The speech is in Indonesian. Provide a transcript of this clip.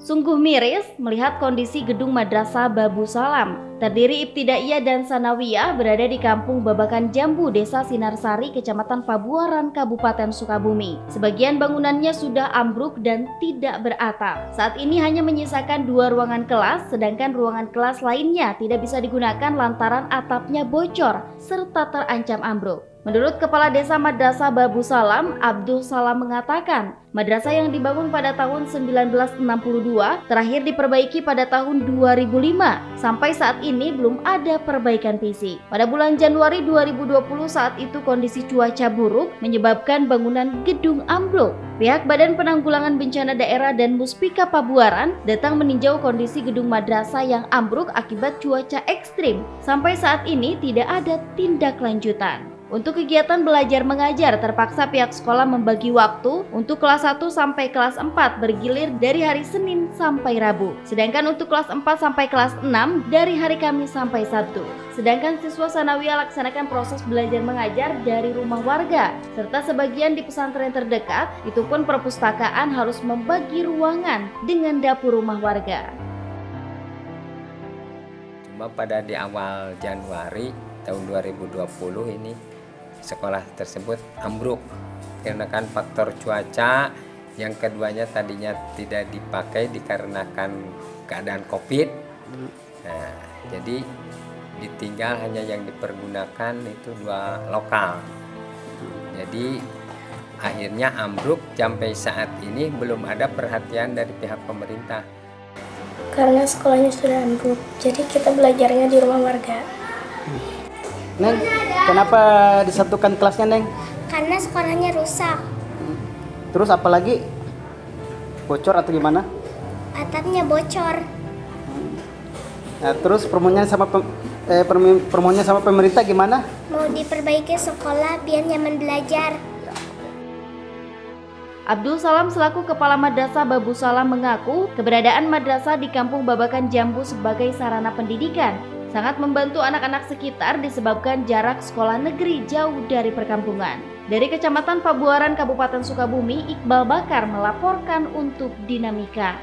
Sungguh miris melihat kondisi gedung Madrasah Babu Salam, terdiri Ibtidaiyah dan Sanawiyah, berada di Kampung Babakan Jambu, Desa Sinarsari, Kecamatan Pabuaran, Kabupaten Sukabumi. Sebagian bangunannya sudah ambruk dan tidak beratap. Saat ini hanya menyisakan 2 ruangan kelas, sedangkan ruangan kelas lainnya tidak bisa digunakan lantaran atapnya bocor serta terancam ambruk. Menurut Kepala Desa Madrasah Babu Salam, Abdul Salam mengatakan, madrasah yang dibangun pada tahun 1962 terakhir diperbaiki pada tahun 2005. Sampai saat ini belum ada perbaikan fisik. Pada bulan Januari 2020 saat itu kondisi cuaca buruk menyebabkan bangunan gedung ambruk. Pihak Badan Penanggulangan Bencana Daerah dan Muspika Pabuaran datang meninjau kondisi gedung madrasah yang ambruk akibat cuaca ekstrim. Sampai saat ini tidak ada tindak lanjutan. Untuk kegiatan belajar mengajar, terpaksa pihak sekolah membagi waktu untuk kelas 1 sampai kelas 4 bergilir dari hari Senin sampai Rabu. Sedangkan untuk kelas 4 sampai kelas 6 dari hari Kamis sampai Sabtu. Sedangkan siswa Sanawiyah laksanakan proses belajar mengajar dari rumah warga, serta sebagian di pesantren terdekat. Itu pun perpustakaan harus membagi ruangan dengan dapur rumah warga. Cuma pada di awal Januari tahun 2020 ini sekolah tersebut ambruk karena faktor cuaca, yang keduanya tadinya tidak dipakai dikarenakan keadaan COVID. Nah, jadi ditinggal hanya yang dipergunakan itu 2 lokal. Jadi akhirnya ambruk, sampai saat ini belum ada perhatian dari pihak pemerintah. Karena sekolahnya sudah ambruk, jadi kita belajarnya di rumah warga. Neng, kenapa disatukan kelasnya, Neng? Karena sekolahnya rusak. Terus apalagi? Bocor atau gimana? Atapnya bocor. Nah, terus permohonannya sama pemerintah gimana? Mau diperbaiki sekolah biar nyaman belajar. Abdul Salam selaku Kepala Madrasah Babu Salam mengaku keberadaan madrasah di Kampung Babakan Jambu sebagai sarana pendidikan sangat membantu anak-anak sekitar disebabkan jarak sekolah negeri jauh dari perkampungan. Dari Kecamatan Pabuaran, Kabupaten Sukabumi, Iqbal Bakar melaporkan untuk Dinamika.